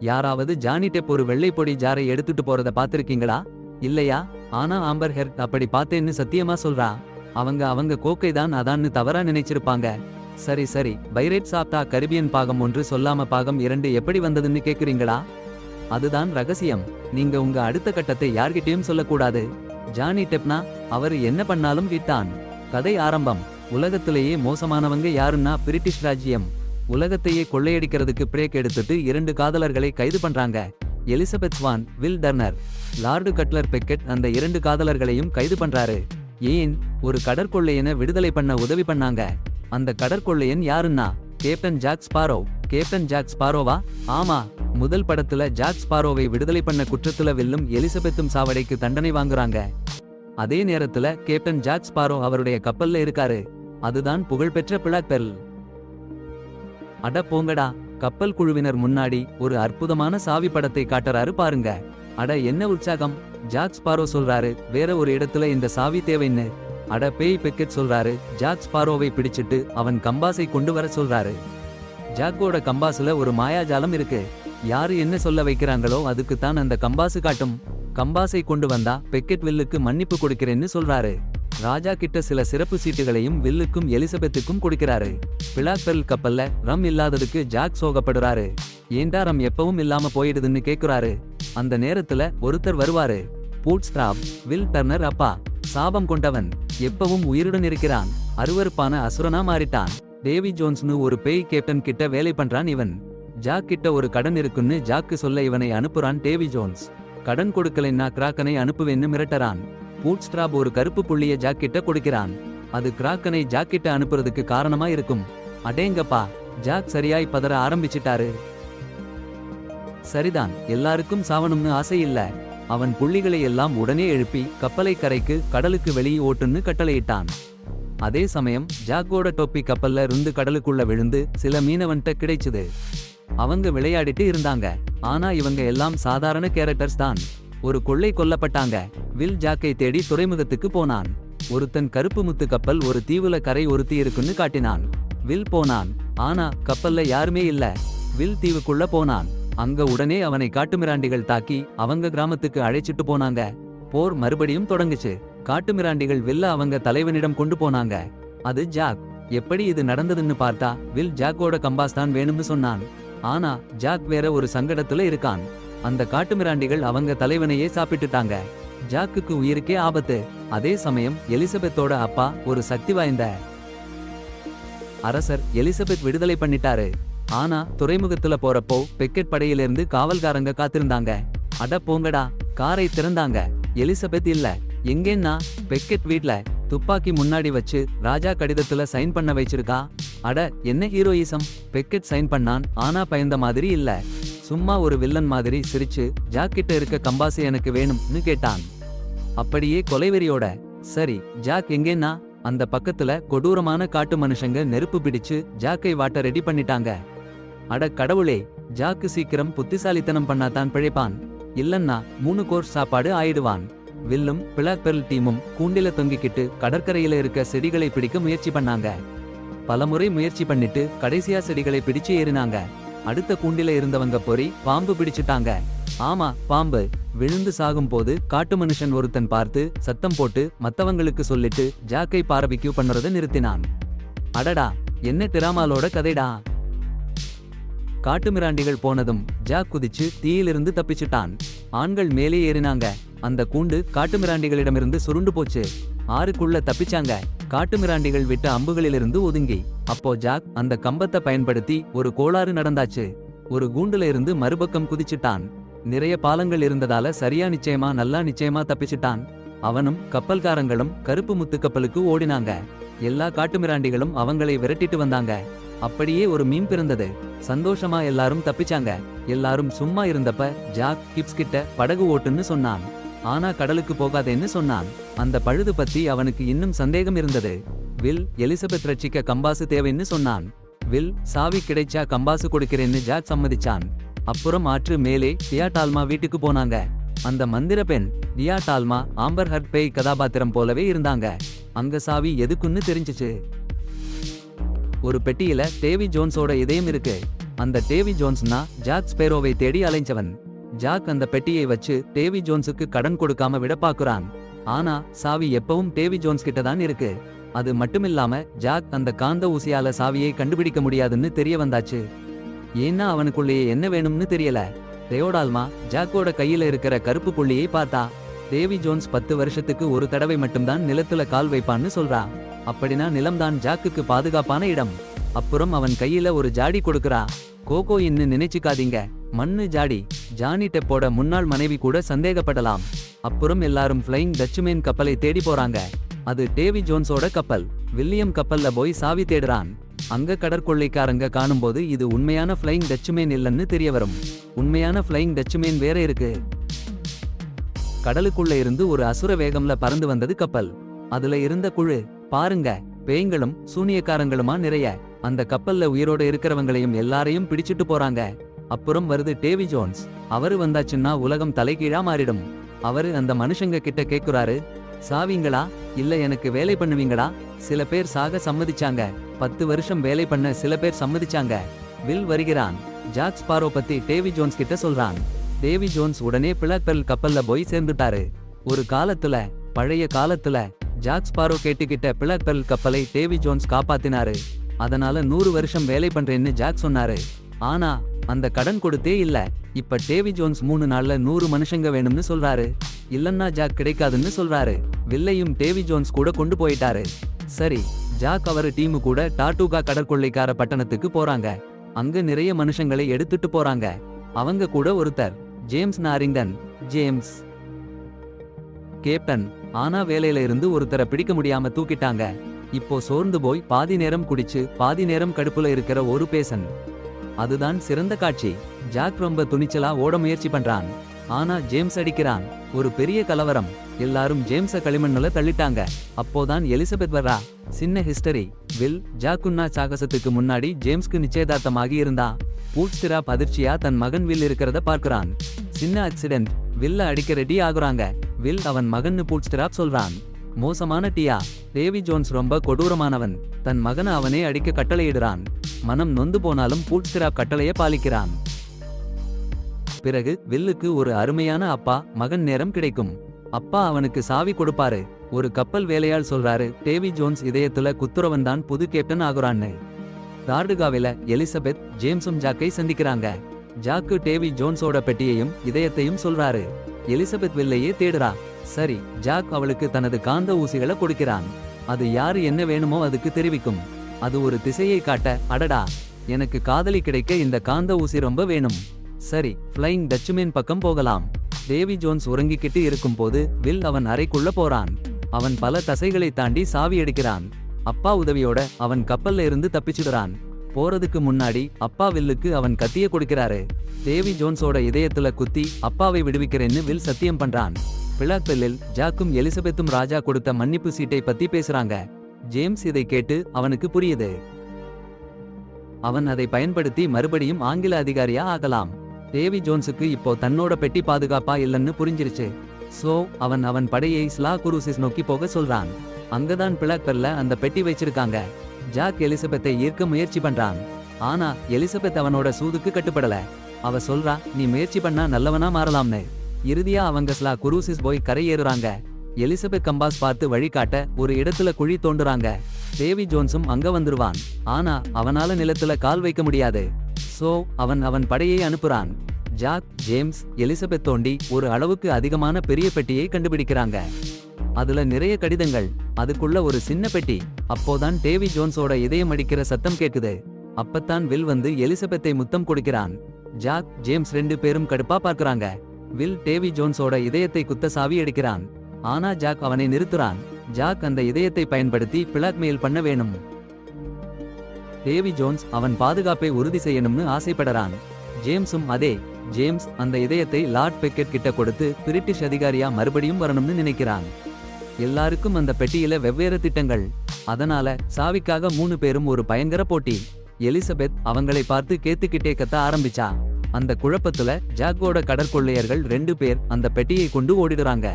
யாராவது Johnny Depp ஒரு வெள்ளை பொடி ஜாரை எடுத்துட்டு போறத பாத்திருக்கீங்களா? இல்லையா? ஆனா ஆம்பர் ஹெர்ட் அப்படி பார்த்தேன்னு சத்தியமா சொல்றா. அவங்க கோக்கை தான் அதான்னு தவறா நினைச்சிருப்பாங்க. சரி சரி, பைரேட்ஸ் ஆஃப் த கரிபியன் பாகம் 1 சொல்லாம பாகம் 2 எப்படி வந்ததுன்னு கேக்குறீங்களா? அதுதான் ரகசியம். நீங்க உங்க அடுத்த கட்டத்தை யார்கிட்டயும் சொல்லக்கூடாது. ஜானி டெப்னா அவர் என்ன பண்ணாலும் விட்டான். கதை ஆரம்பம். உலகத்திலேயே மோசமானவங்க யாருன்னா பிரிட்டிஷ் ராஜ்யம். உலகத்தையே கொள்ளையடிக்கிறதுக்கு பிரேக் எடுத்துட்டு 2 காதலர்களை கைது பண்றாங்க. Elizabeth Swan, will turner. Lord கட்லர் Beckett அந்த 2 காதலர்களையும் கைது பண்றாரு. ஏன்? ஒரு கடற்கொள்ளையனை விடுதலை பண்ண உதவி பண்ணாங்க. அந்த கடற்கொள்ளையன் யாருன்னா captain Jack Sparrow. Captain Jack ஸ்பாரோவா? ஆமா. முதல் படத்துல ஜாக் ஸ்பாரோவை விடுதலை பண்ண குற்றத்துல வில்லும் எலிசபெத்தும் சாவடைக்கு தண்டனை வாங்குறாங்க. அதே நேரத்துல கேப்டன் ஜாக் ஸ்பாரோ அவருடைய கப்பல்ல இருக்காரு. அதுதான் புகழ்பெற்ற பிளாக் பெர்ல். அட போங்கடா, கப்பல் குழுவினர் முன்னாடி ஒரு அற்புதமான சாவி படத்தை காட்டுறாரு பாருங்க. அட என்ன உற்சாகம்! ஜாக் ஸ்பாரோ சொல்றாரு வேற ஒரு இடத்துல இந்த சாவி தேவைன்னு. அட பேய், பெக்கெட் சொல்றாரு ஜாக் ஸ்பாரோவை பிடிச்சிட்டு அவன் கம்பாஸை கொண்டு வர சொல்றாரு. ஜாக்கோட கம்பாஸ்ல ஒரு மாயாஜாலம் இருக்கு. யாரு என்ன சொல்ல வைக்கிறாங்களோ அதுக்குத்தான் அந்த கம்பாசு காட்டும். கம்பாஸை கொண்டு வந்தா பெக்கெட் வில்லுக்கு மன்னிப்பு கொடுக்கிறேன்னு சொல்றாரு. ராஜா கிட்ட சில சிறப்பு சீட்டுகளையும் வில்லுக்கும் எலிசபெத்துக்கும் கொடுக்கிறாரு. பிளாக் பெர்ல் கப்பல்ல ரம் இல்லாததுக்கு ஜாக் சோகப்படுறாரு. ஏண்டா ரம் எப்பவும் இல்லாம போயிடுதுன்னு கேக்குறாரு. அந்த நேரத்துல ஒருத்தர் வருவாரு. பூட்ஸ்ட்ராப், வில் டர்னர் அப்பா. சாபம் கொண்டவன், எப்பவும் உயிருடன் இருக்கிறான். அருவருப்பான அசுரனா மாறிட்டான். டேவி ஜோன்ஸ்னு ஒரு பேய் கேப்டன் கிட்ட வேலை பண்றான் இவன். ஜாக் கிட்ட ஒரு கடன் இருக்குன்னு ஜாக்கு சொல்ல இவனை அனுப்புறான் டேவி ஜோன்ஸ். கடன் கொடுக்கலைன்னா கிராக்கனை அனுப்புவேன்னு மிரட்டறான். பூட்ஸ்ட்ராப் ஒரு கருப்பு புள்ளிய ஜாக் கிட்ட கொடுக்கிறான். அது கிராக்கனை ஜாக் கிட்ட அனுப்புறதுக்கு காரணமா இருக்கும். அடேங்கப்பா, ஜாக் சரியாய் பதற ஆரம்பிச்சிட்டாரு. சரிதான், எல்லாருக்கும் சாவணும்னு ஆசை இல்ல. அவன் புள்ளிகளை எல்லாம் உடனே எழுப்பி கப்பலை கரைக்கு கடலுக்கு வெளியே ஓட்டுன்னு கட்டளையிட்டான். அதே சமயம் ஜாக்கோட டொப்பி கப்பல்ல இருந்து கடலுக்குள்ள விழுந்து சில மீனவன்ட்ட கிடைச்சுது. அவங்க விளையாடிட்டு இருந்தாங்க. ஆனா இவங்க எல்லாம் சாதாரண கேரக்டர்ஸ் தான். ஒரு கொள்ளை கொல்லப்பட்டாங்க. வில் ஜாக்கை தேடி துறைமுகத்துக்கு போனான். ஒருத்தன் கருப்பு முத்து கப்பல் ஒரு தீவுல கரை ஒருத்தி இருக்குன்னு காட்டினான். வில் போனான். ஆனா கப்பல்ல யாருமே இல்ல. வில் தீவுக்குள்ள போனான். அங்க உடனே அவனை காட்டுமிராண்டிகள் தாக்கி அவங்க கிராமத்துக்கு அழைச்சிட்டு போனாங்க. போர் மறுபடியும் தொடங்குச்சு. காட்டுமிராண்டிகள் வில்ல அவங்க தலைவனிடம் கொண்டு போனாங்க. அது ஜாக். எப்படி இது நடந்ததுன்னு பார்த்தா வில் ஜாக்கோட கம்பாஸ் தான் வேணும்னு சொன்னான். ஆனா ஜாக் வேற ஒரு சங்கடத்துல இருக்கான். அந்த காட்டுமிராண்டிகள் அவங்க தலைவனையே சாப்பிட்டுட்டாங்க. ஜாக்குக்கு உயிருக்கே ஆபத்து. அதே சமயம் எலிசபெத்தோட அப்பா ஒரு சக்தி வாய்ந்த அரசர். எலிசபெத் விடுதலை பண்ணிட்டாரு. ஆனா துறைமுகத்துல போறப்போ பெக்கெட் படையிலிருந்து காவல்காரங்க காத்திருந்தாங்க. அட போங்கடா, காரை திறந்தாங்க. எலிசபெத் இல்ல. எங்கேன்னா பெக்கெட் வீட்ல துப்பாக்கி முன்னாடி வச்சு ராஜா கடிதத்துல சைன் பண்ண வச்சிருக்கா. அட என்ன ஹீரோயிசம்! பெக்கெட் சைன் பண்ணான். ஆனா பயந்த மாதிரி இல்ல. சும்மா ஒரு வில்லன் மாதிரி சிரிச்சு ஜாக்கிட்ட இருக்க கம்பாசு எனக்கு வேணும்னு கேட்டான். அப்படியே கொலைவெறியோட. சரி, ஜாக் எங்கேன்னா அந்த பக்கத்துல கொடூரமான காட்டு மனுஷங்க நெருப்பு பிடிச்சு ஜாக்கை வாட்ட ரெடி பண்ணிட்டாங்க. அட கடவுளே, ஜாக்கு சீக்கிரம் புத்திசாலித்தனம் பண்ணாதான் பிழைப்பான். இல்லன்னா 3 கோர்ஸ் சாப்பாடு ஆயிடுவான். வில்லும் பிளாக் பெர்ல் டீமும் கூண்டில தொங்கிக்கிட்டு கடற்கரையில இருக்க செடிகளை பிடிக்க முயற்சி பண்ணாங்க. பலமுறை முயற்சி பண்ணிட்டு கடைசியா செடிகளை பிடிச்சு ஏறினாங்க. அடுத்த கூண்டில இருந்தவங்க பொறி பாம்பு பிடிச்சிட்டாங்க. ஆமா, பாம்பு. விழுந்து சாகும் போது காட்டு மனுஷன் ஒருத்தன் பார்த்து சத்தம் போட்டு மத்தவங்களுக்கு சொல்லிட்டு ஜாக்கை பார்பிக்யூ பண்றத நிறுத்தினான். அடடா, என்ன டிராமாலோட கதைடா! காட்டுமிராண்டிகள் போனதும் ஜாக் குதிச்சு தீயிலிருந்து தப்பிச்சுட்டான். ஆண்கள் மேலே ஏறினாங்க. அந்த கூண்டு காட்டுமிராண்டிகளிடமிருந்து சுருண்டு போச்சு. ஆறுக்குள்ள தப்பிச்சாங்க. காட்டுமிராண்டிகள் விட்ட அம்புகளிலிருந்து ஒதுங்கி. அப்போ ஜாக் அந்த கம்பத்தை பயன்படுத்தி ஒரு கோளாறு நடந்தாச்சு. ஒரு கூண்டுல இருந்து மறுபக்கம் குதிச்சுட்டான். நிறைய பாலங்கள் இருந்ததால சரியா நல்லா நிச்சயமா தப்பிச்சுட்டான். அவனும் கப்பல்காரங்களும் கருப்பு முத்து கப்பலுக்கு ஓடினாங்க. எல்லா காட்டுமிராண்டிகளும் அவங்களை விரட்டிட்டு வந்தாங்க. அப்படியே ஒரு மீன் பிறந்தது. சந்தோஷமா எல்லாரும் தப்பிச்சாங்க. எல்லாரும் சும்மா இருந்தப்ப ஜாக் கிப்ஸ் கிட்ட படகு ஓட்டுன்னு சொன்னான். ஆனா கடலுக்கு போகாதேன்னு சொன்னான். அந்த பழுது பத்தி அவனுக்கு இன்னும் சந்தேகம் இருந்தது. வில் எலிசபெத் ரட்சிக்க கம்பாசு தேவைன்னு சொன்னான். வில் சாவி கிடைச்சா கம்பாசு கொடுக்கிறேன்னு ஜாக் சம்மதிச்சான். அப்புறம் ஆற்று மேலே டியாடால்மா வீட்டுக்கு போனாங்க. அந்த மந்திர பெண் டியாடால்மா ஆம்பர் ஹர்ட் பேய் கதாபாத்திரம் போலவே இருந்தாங்க. அங்க சாவி எதுக்குன்னு தெரிஞ்சிச்சு. ஒரு பெட்டியில டேவி ஜோன்ஸோட இதயம் இருக்கு. அந்த டேவி ஜோன்ஸ்னா ஜாக் ஸ்பேரோவை தேடி அலைஞ்சவன். ஜாக் அந்த பெட்டியை வச்சு டேவி ஜோன்ஸுக்கு கடன் கொடுக்காம விட பாக்குறான். ஆனா சாவி எப்பவும் டேவி ஜோன்ஸ் கிட்ட தான் இருக்கு. அது மட்டுமில்லாம ஜாக் அந்த காந்த ஊசியால சாவியை கண்டுபிடிக்க முடியாதுன்னு தெரிய வந்தாச்சு. ஏன்னா அவனுக்குள்ளேயே என்ன வேணும்னு தெரியல. தெயோடால்மா ஜாக்கோட கையில இருக்கிற கருப்பு புள்ளியை பார்த்தா. டேவி ஜோன்ஸ் 10 வருஷத்துக்கு ஒரு தடவை மட்டும்தான் நிலத்துல கால் வைப்பான்னு சொல்றா. அப்படின்னா நிலம்தான் ஜாக்குக்கு பாதுகாப்பான இடம். அப்புறம் அவன் கையில ஒரு ஜாடி கொடுக்கறா. கோகோ இன்னு நினைச்சுக்காதீங்க, மண்ணு ஜாடி. ஜானி டெப்போட முன்னாள் மனைவி கூட சந்தேகப்படலாம். அப்புறம் எல்லாரும் ஃப்ளையிங் டச்சுமேன் கப்பலை தேடி போறாங்க. அது டேவி ஜோன்ஸோட கப்பல். வில்லியம் கப்பல்ல போய் சாவி தேடுறான். அங்க கடற்கொள்ளைக்காரங்க காணும்போது இது உண்மையான ஃப்ளையிங் டச்சுமேன் இல்லைன்னு தெரிய வரும். உண்மையான ஃப்ளையிங் டச்சுமேன் வேற இருக்கு. கடலுக்குள்ள இருந்து ஒரு அசுர வேகம்ல பறந்து வந்தது கப்பல். அதுல இருந்த குழு பாருங்க, பேய்களும் சூனியக்காரங்களுமா நிறைய. அந்த கப்பல்ல உயிரோட இருக்கிறவங்களையும் எல்லாரையும் பிடிச்சிட்டு போறாங்க. அப்புறம் வருது டேவி ஜோன்ஸ். அவரு வந்தாச்சுன்னா உலகம் தலைகீழா மாறிடும். அவரு அந்த மனுஷங்க கிட்ட கேக்குறாரு, சாவீங்களா இல்ல எனக்கு வேலை பண்ணுவீங்களா? சில பேர் சாக சம்மதிச்சாங்க. 10 வருஷம் வேலை பண்ண சில பேர் சம்மதிச்சாங்க. வில் வருகிறான். ஜாக் ஸ்பாரோ பத்தி டேவி ஜோன்ஸ் கிட்ட சொல்றான். டேவி ஜோன்ஸ் உடனே பிளாக் பெர்ல் கப்பல்ல போய் சேர்ந்துட்டாரு. ஒரு காலத்துல, பழைய காலத்துல ஜாக் ஸ்பாரோ கேட்டுக்கிட்ட பிளாக் பெர்ல் கப்பலை டேவி ஜோன்ஸ் காப்பாத்தினாரு. அதனால 100 வருஷம் வேலை பண்றேன்னு ஜாக் சொன்னாரு. ஆனா அந்த கடன் கொடுத்தே இல்ல. இப்ப டேவி ஜோன்ஸ் 3 நாள்ல 100 மனுஷங்க வேணும்னு சொல்றாரு. இல்லன்னா ஜாக் கிடைக்காதுன்னு சொல்றாரு. வில்லையும் டேவி ஜோன்ஸ் கூட கொண்டு போயிட்டாரு. சரி, ஜாக் அவரு டீமு கூட டாட்டூகா கடற்கொள்ளைக்கார பட்டணத்துக்கு போறாங்க. அங்க நிறைய மனுஷங்களை எடுத்துட்டு போறாங்க. அவங்க கூட ஒருத்தர் ஜேம்ஸ் நாரிங்டன். James captain. ஆனா வேலையில இருந்து ஒருத்தரை பிடிக்க முடியாம தூக்கிட்டாங்க. இப்போ சோர்ந்து போய் பாதி நேரம் குடிச்சு பாதி நேரம் கடுப்புல இருக்கிற ஒரு பேசன். அதுதான் சிறந்த காட்சி. ஜாக் ரொம்ப துணிச்சலா ஓட முயற்சி பண்றான். ஆனா ஜேம்ஸ் அடிக்கிறான். ஒரு பெரிய கலவரம். எல்லாரும் ஜேம்ஸ களிமண்ணுல தள்ளிட்டாங்க. அப்போதான் எலிசபெத் வர்றா. சின்ன ஹிஸ்டரி. வில் ஜாக்குன்னா சாகசத்துக்கு முன்னாடி ஜேம்ஸ்க்கு நிச்சயதார்த்தமாகி இருந்தா. பூட்ஸ்டிராப் அதிர்ச்சியா தன் மகன் வில் இருக்கிறத பார்க்கிறான். சின்ன ஆக்சிடென்ட். வில்ல அடிக்க ரெடி ஆகுறாங்க. வில் அவன் மகன்னு பூட்ஸ்டிராப் சொல்றான். மோசமான டியா. டேவி ஜோன்ஸ் ரொம்ப கொடூரமானவன். தன் மகனை அவனே அடிக்க கட்டளையிடுறான். மனம் நொந்து போனாலும் பூட்ஸ்டிராப் கட்டளைய பாலிக்கிறான். பிறகு வில்லுக்கு ஒரு அருமையான அப்பா மகன் நேரம் கிடைக்கும். அப்பா அவனுக்கு சாவி கொடுப்பாரு. ஒரு கப்பல் வேலையாள் சொல்றாரு, டேவி ஜோன்ஸ் இதயத்துல குத்துறவன் தான் புது கேப்டன் ஆகுறான்னு. டார்டுகாவில எலிசபெத் ஜேம்ஸும் ஜாக்கை சந்திக்கிறாங்க. ஜாக்கு டேவி ஜோன்ஸோட பெட்டியையும் இதயத்தையும் சொல்றாரு. எலிசபெத் வில்லையே தேடுறா. சரி, ஜாக் அவளுக்கு தனது காந்த ஊசிகளை கொடுக்கிறான். அது யாரு என்ன வேணுமோ அதுக்கு தெரிவிக்கும். அது ஒரு திசையை காட்ட, அடடா, எனக்கு காதலி கிடைக்க இந்த காந்த ஊசி ரொம்ப வேணும். சரி, ஃப்ளையிங் டச்சுமேன் பக்கம் போகலாம். டேவி ஜோன்ஸ் உறங்கிக்கிட்டு இருக்கும் போது வில் அவன் அறைக்குள்ள போறான். அவன் பல தசைகளை தாண்டி சாவி எடுக்கிறான். அப்பா உதவியோட அவன் கப்பல்ல இருந்து தப்பிச்சுடுறான். போறதுக்கு முன்னாடி அப்பா வில்லுக்கு அவன் கத்திய கொடுக்கிறாரு. டேவி ஜோன்ஸோட இதயத்துல குத்தி அப்பாவை விடுவிக்கிறேன்னு வில் சத்தியம் பண்றான். பிளாக் பெர்லில் ஜாக்கும் எலிசபெத்தும் ராஜா கொடுத்த மன்னிப்பு சீட்டை பத்தி பேசுறாங்க. ஜேம்ஸ் இதை கேட்டு அவனுக்கு புரியுது. அவன் அதை பயன்படுத்தி மறுபடியும் ஆங்கில அதிகாரியா ஆகலாம். டேவி ஜோன்ஸுக்கு இப்போ தன்னோட பெட்டி பாதுகாப்பா இல்லன்னு புரிஞ்சிருச்சு. சோ அவன் படையை ஸ்லா குரூசிஸ் நோக்கி போக சொல்றான். அங்கதான் பிளாக் பெர்ல அந்த பெட்டி வச்சிருக்காங்க. ஜாக் எலிசபெத்தை ஈர்க்க முயற்சி பண்றான். ஆனா எலிசபெத் அவனோட சூதுக்கு கட்டுப்படல. அவ சொல்றா, நீ முயற்சி பண்ணா நல்லவனா மாறலாம்னு. இறுதியா அவங்க ஸ்லா குரூசிஸ் போய் கரையேறுறாங்க. எலிசபெத் கம்பாஸ் பார்த்து வழிகாட்ட ஒரு இடத்துல குழி தோண்டுறாங்க. டேவி ஜோன்ஸும் அங்க வந்துருவான். ஆனா அவனால நிலத்துல கால் வைக்க முடியாது. சோ அவன் படையை அனுப்புறான். ஜாக், ஜேம்ஸ், எலிசபெத் தோண்டி ஒரு அளவுக்கு அதிகமான பெரிய பெட்டியை கண்டுபிடிக்கிறாங்க. அதுல நிறைய கடிதங்கள். அதுக்குள்ள ஒரு சின்ன பெட்டி. அப்போதான் டேவி ஜோன்ஸோட இதயம் அடிக்கிற சத்தம் கேக்குது. அப்பத்தான் வில் வந்து எலிசபெத்தை முத்தம் கொடுக்கிறான். ஜாக், ஜேம்ஸ் 2 பேரும் கடுப்பா பார்க்கறாங்க. வில் டேவி ஜோன்ஸோட இதயத்தை குத்த சாவி எடுக்கிறான். ஆனா ஜாக் அவனை நிறுத்துறான். ஜாக் அந்த இதயத்தை பயன்படுத்தி பிளாக்மெயில் பண்ண வேணும். டேவி ஜோன்ஸ் அவன் பாதுகாப்பை உறுதி செய்யணும்னு ஆசைப்படுறான். ஜேம்ஸும் அதே. ஜேம்ஸ் அந்த இதயத்தை லார்ட் பெக்கெட் கிட்ட கொடுத்து பிரிட்டிஷ் அதிகாரியா மறுபடியும் வரணும்னு நினைக்கிறான். எல்லாருக்கும் அந்த பெட்டியில வெவ்வேறு திட்டங்கள். அதனால சாவிக்காக 3 பேரும் ஒரு பயங்கர போட்டி. எலிசபெத் அவங்களை பார்த்து கேத்துக்கிட்டே கத்த ஆரம்பிச்சா. அந்த குழப்பத்துல ஜாக்கோட கடற்கொள்ளையர்கள் 2 பேர் அந்த பெட்டியை கொண்டு ஓடிடுறாங்க.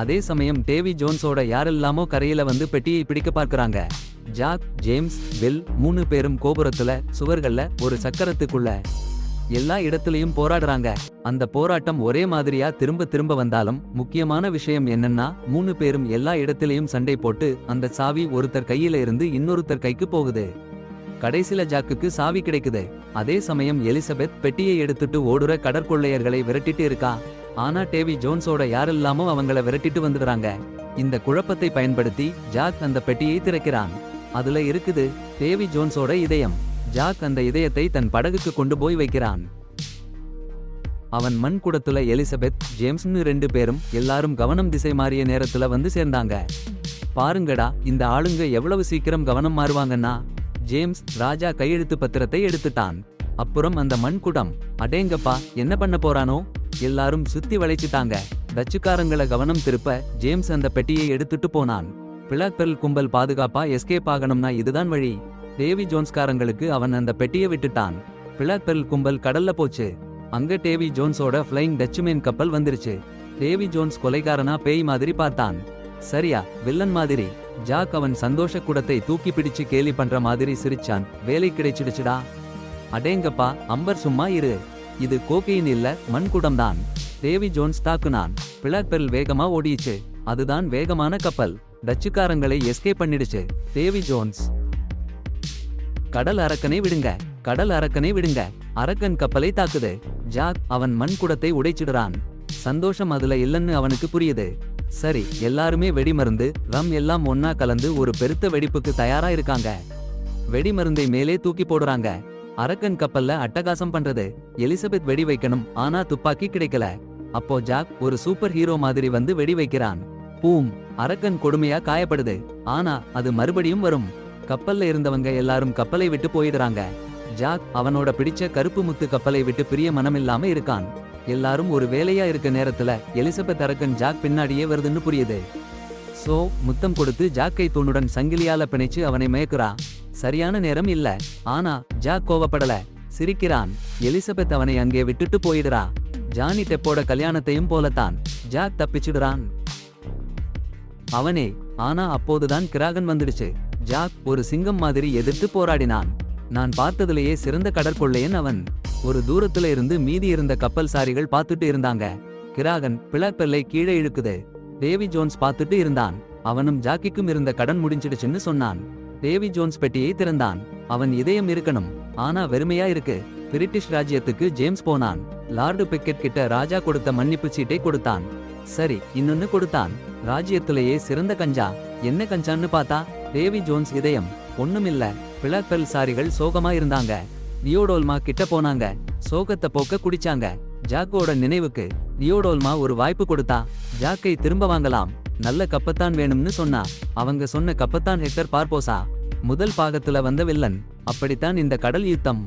அதே சமயம் டேவி ஜோன்ஸோட யாரெல்லாமோ கரையில வந்து பெட்டியை பிடிக்க பார்க்கறாங்க. ஜாக், ஜேம்ஸ், வில் 3 பேரும் கோபுரத்துல, சுவர்கள்ல, ஒரு சக்கரத்துக்குள்ள எல்லா இடத்துலயும் போராடுறாங்க. அந்த போராட்டம் ஒரே மாதிரியா திரும்ப திரும்ப வந்தாலும் முக்கியமான விஷயம் என்னன்னா 3 பேரும் எல்லா இடத்திலையும் சண்டை போட்டு அந்த சாவி ஒருத்தர் கையில இருந்து இன்னொருத்தர் கைக்கு போகுது. கடைசில ஜாக்குக்கு சாவி கிடைக்குது. அதே சமயம் எலிசபெத் பெட்டியை எடுத்துட்டு ஓடுற கடற்கொள்ளையர்களை விரட்டிட்டு இருக்கா. ஆனா டேவி ஜோன்ஸோட யாரெல்லாமோ அவங்கள விரட்டிட்டு வந்துடுறாங்க. இந்த குழப்பத்தை பயன்படுத்தி ஜாக் அந்த பெட்டியை திறக்கிறான். அதுல இருக்குது டேவி ஜோன்ஸோட இதயம். ஜாக் அந்த இதயத்தை தன் படகுக்கு கொண்டு போய் வைக்கிறான். அவன் மண் குடத்துல எலிசபெத், ஜேம்ஸ்னு 2 பேரும் எல்லாரும் கவனம் திசை மாறிய நேரத்துல வந்து சேர்ந்தாங்க. பாருங்கடா, இந்த ஆளுங்க எவ்வளவு சீக்கிரம் கவனம் மாறுவாங்கன்னா. ஜேம்ஸ், ராஜா கையெழுத்து பத்திரத்தை எடுத்துட்டான். அப்புறம் அந்த மண் குடம். அடேங்கப்பா, என்ன பண்ண போறானோ? எல்லாரும் சுத்தி வளைச்சிட்டாங்க. டச்சுக்காரங்கள கவனம் திருப்ப ஜேம்ஸ் அந்த பெட்டியை எடுத்துட்டு போனான். பிளாக் பெர்ல் கும்பல் பாதுகாப்பா எஸ்கேப் ஆகணும்னா இதுதான் வழி. டேவி ஜோன்ஸ்காரங்களுக்கு அவன் அந்த பெட்டியை விட்டுட்டான். பிளாக் பெர்ல் கும்பல் கடல்ல போச்சு. அங்க டேவி ஜோன்ஸோட ஃப்ளைங் டச்சுமேன் கப்பல் வந்துருச்சு. டேவி ஜோன்ஸ் கொலைகாரனா பேய் மாதிரி பார்த்தான். சரியா, வில்லன் மாதிரி. ஜாக் அவன் சந்தோஷ குடத்தை தூக்கி பிடிச்சு கேலி பண்ற மாதிரி சிரிச்சான். வேலை கிடைச்சிடுச்சுடா. அடேங்கப்பா, அம்பர் சும்மா இரு. இது கோகையின் இல்ல, மண் குடம்தான். டேவி ஜோன்ஸ் தாக்குனான். பிளாக் பெர்ல் வேகமா ஓடிச்சு. அதுதான் வேகமான கப்பல். டச்சுக்காரங்களை எஸ்கேப் பண்ணிடுச்சு. டேவி ஜோன்ஸ், கடல் அரக்கனை விடுங்க, கடல் அரக்கனை விடுங்க. அரக்கன் கப்பலை தாக்குது. ஜாக் அவன் மண் குடத்தை உடைச்சிடுறான். சந்தோஷம் அதுல இல்லன்னு அவனுக்கு புரியுது. சரி, எல்லாருமே வெடிமருந்து, ரம் எல்லாம் ஒன்னா கலந்து ஒரு பெருத்த வெடிப்புக்கு தயாரா இருக்காங்க. வெடிமருந்தை மேலே தூக்கி போடுறாங்க. அரக்கன் கப்பல்ல அட்டகாசம் பண்றது. எலிசபெத் வெடி வைக்கணும், ஆனா துப்பாக்கி கிடைக்கல. அப்போ ஜாக் ஒரு சூப்பர் ஹீரோ மாதிரி வந்து வெடி வைக்கிறான். பூம், அரக்கன் கொடுமையா காயப்படுது. ஆனா அது மறுபடியும் வரும். கப்பல்ல இருந்தவங்க எல்லாரும் கப்பலை விட்டு போயிடுறாங்க. ஜாக் அவனோட பிடிச்ச கருப்பு முத்து கப்பலை விட்டு பிரிய மனமில்லாம இருக்கான். எல்லாரும் ஒரு வேலையா இருக்க நேரத்துல எலிசபெத் அரக்கன் ஜாக் பின்னாடியே வருதுன்னு புரியுது. சோ முத்தம் கொடுத்து ஜாக்கை தூணுடன் சங்கிலியால பிணைச்சு அவனை மயக்குறா. சரியான நேரம் இல்ல. ஆனா ஜாக் கோவப்படல, சிரிக்கிறான். எலிசபெத் அவனை அங்கே விட்டுட்டு போயிடுறா. ஜானி டெப்போட கல்யாணத்தையும் போலத்தான். ஜாக் தப்பிச்சிடுறான். அவனே. ஆனா அப்போதுதான் கிராகன் வந்துடுச்சு. ஜாக் ஒரு சிங்கம் மாதிரி எதிர்த்து போராடினான். நான் பார்த்ததுலேயே சிறந்த கடற்கொள்ளையன் அவன். ஒரு தூரத்துல இருந்து மீதி இருந்த கப்பல் சாரிகள் பார்த்துட்டு இருந்தாங்க. கிராகன் பிளாக் பெர்லை கீழே இழுக்குது. டேவி ஜோன்ஸ் பார்த்துட்டு இருந்தான். அவனும் ஜாக்கிக்கும் இருந்த கடன் முடிஞ்சிடுச்சுன்னு சொன்னான். டேவி ஜோன்ஸ் பெட்டியை திறந்தான். அவன் இதயம் இருக்கணும், ஆனா வெறுமையா இருக்கு. பிரிட்டிஷ் ராஜ்யத்துக்கு ஜேம்ஸ் போனான். லார்டு பெக்கெட் கிட்ட ராஜா கொடுத்த மன்னிப்பு சீட்டை கொடுத்தான். சரி, இன்னொன்னு கொடுத்தான். ராஜ்யத்திலேயே சிறந்த கஞ்சா. என்ன கஞ்சான்னு பார்த்தா டேவி ஜோன்ஸ் இதயம். ஒண்ணுமில்ல. பிளாக் பெர்ல் சாரிகள் சோகமா இருந்தாங்க. டியோடோல்மா கிட்ட போனாங்க. சோகத்தை போக்க குடிச்சாங்க. ஜாக்கோட நினைவுக்கு டியோடோல்மா ஒரு வாய்ப்பு கொடுத்தா. ஜாக்கை திரும்ப வாங்கலாம். நல்ல கப்பத்தான் வேணும்னு சொன்னா. அவங்க சொன்ன கப்பத்தான் ஹெக்டர் பார்போசா. முதல் பாகத்துல வந்த வில்லன். அப்படித்தான் இந்த கடல் யுத்தம்.